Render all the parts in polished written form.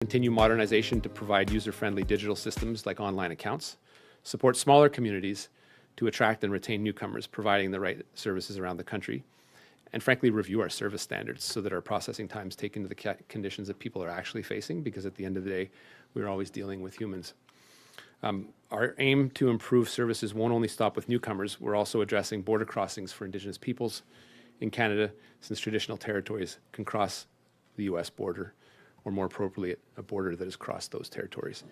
Continue modernization to provide user-friendly digital systems like online accounts, support smaller communities to attract and retain newcomers, providing the right services around the country, and frankly, review our service standards so that our processing times take into the conditions that people are actually facing, because at the end of the day, we're always dealing with humans. Our aim to improve services won't only stop with newcomers. We're also addressing border crossings for Indigenous peoples in Canada, since traditional territories can cross the U.S. border, or more appropriately, a border that has crossed those territories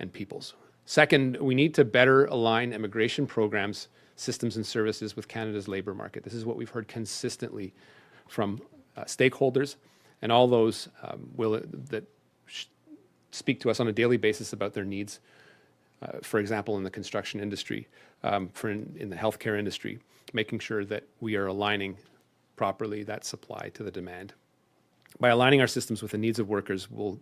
and peoples. Second, we need to better align immigration programs, systems and services with Canada's labour market. This is what we've heard consistently from stakeholders and all those that speak to us on a daily basis about their needs, for example, in the construction industry, in the healthcare industry, making sure that we are aligning properly that supply to the demand. By aligning our systems with the needs of workers, we'll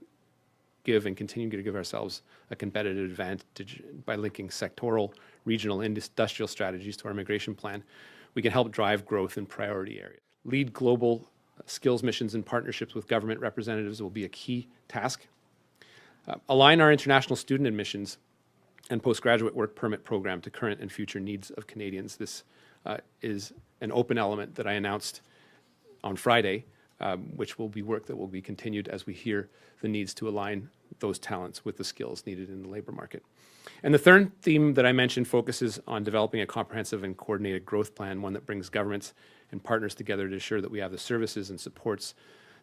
give and continue to give ourselves a competitive advantage by linking sectoral, regional, and industrial strategies to our immigration plan. We can help drive growth in priority areas. Lead global skills missions and partnerships with government representatives will be a key task. Align our international student admissions and postgraduate work permit program to current and future needs of Canadians. This is an open element that I announced on Friday, which will be work that will be continued as we hear the needs to align those talents with the skills needed in the labour market. And the third theme that I mentioned focuses on developing a comprehensive and coordinated growth plan, one that brings governments and partners together to ensure that we have the services and supports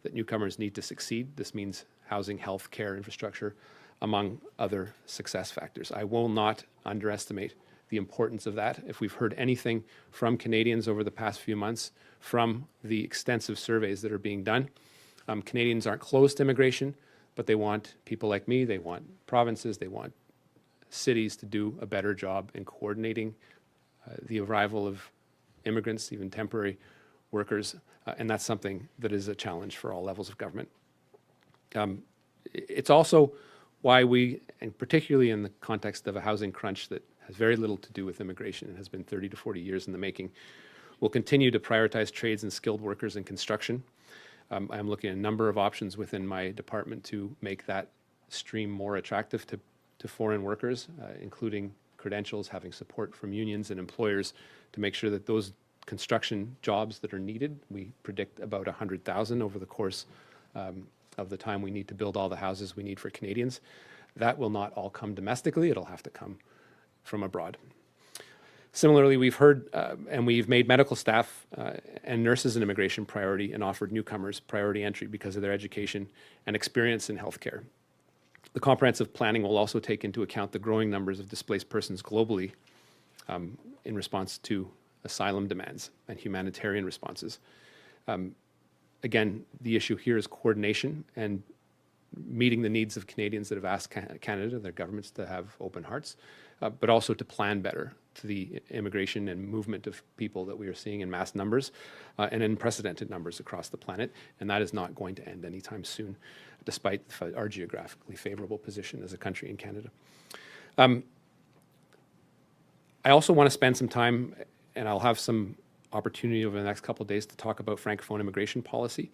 that newcomers need to succeed. This means housing, health, care, infrastructure, among other success factors. I will not underestimate the importance of that. If we've heard anything from Canadians over the past few months, from the extensive surveys that are being done, Canadians aren't closed to immigration, but they want people like me, they want provinces, they want cities to do a better job in coordinating the arrival of immigrants, even temporary workers, and that's something that is a challenge for all levels of government. It's also why we, and particularly in the context of a housing crunch that has very little to do with immigration and has been 30 to 40 years in the making, will continue to prioritize trades and skilled workers in construction. I'm looking at a number of options within my department to make that stream more attractive to foreign workers, including credentials, having support from unions and employers to make sure that those construction jobs that are needed, we predict about 100,000 over the course of the time we need to build all the houses we need for Canadians. That will not all come domestically, it'll have to come from abroad. Similarly, we've heard and we've made medical staff and nurses an immigration priority and offered newcomers priority entry because of their education and experience in healthcare. The comprehensive planning will also take into account the growing numbers of displaced persons globally in response to asylum demands and humanitarian responses. Again, the issue here is coordination and meeting the needs of Canadians that have asked Canada, their governments, to have open hearts, but also to plan better to the immigration and movement of people that we are seeing in mass numbers and in unprecedented numbers across the planet. And that is not going to end anytime soon, despite our geographically favorable position as a country in Canada. I also want to spend some time, and I'll have some opportunity over the next couple of days to talk about Francophone immigration policy.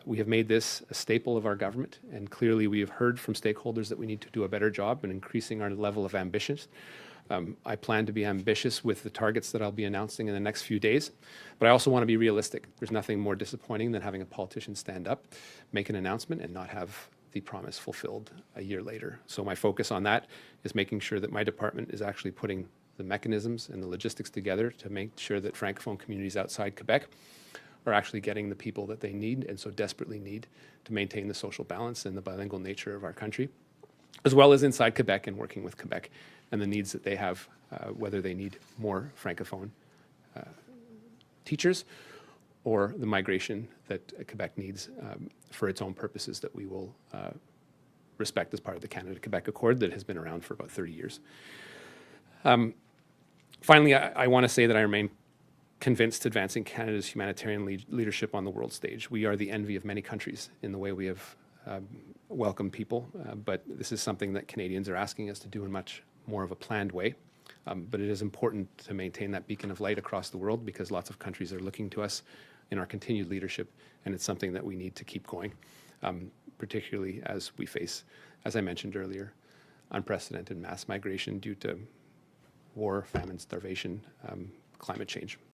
We have made this a staple of our government, and clearly we have heard from stakeholders that we need to do a better job in increasing our level of ambition. I plan to be ambitious with the targets that I'll be announcing in the next few days, but I also want to be realistic. There's nothing more disappointing than having a politician stand up, make an announcement, and not have the promise fulfilled a year later. So my focus on that is making sure that my department is actually putting the mechanisms and the logistics together to make sure that Francophone communities outside Quebec are actually getting the people that they need and so desperately need to maintain the social balance and the bilingual nature of our country, as well as inside Quebec and working with Quebec and the needs that they have, whether they need more Francophone teachers or the migration that Quebec needs for its own purposes that we will respect as part of the Canada-Quebec Accord that has been around for about 30 years. Finally, I want to say that I remain convinced advancing Canada's humanitarian leadership on the world stage. We are the envy of many countries in the way we have welcomed people, but this is something that Canadians are asking us to do in much more of a planned way. But it is important to maintain that beacon of light across the world because lots of countries are looking to us in our continued leadership, and it's something that we need to keep going. particularly as we face, as I mentioned earlier, unprecedented mass migration due to war, famine, starvation, climate change.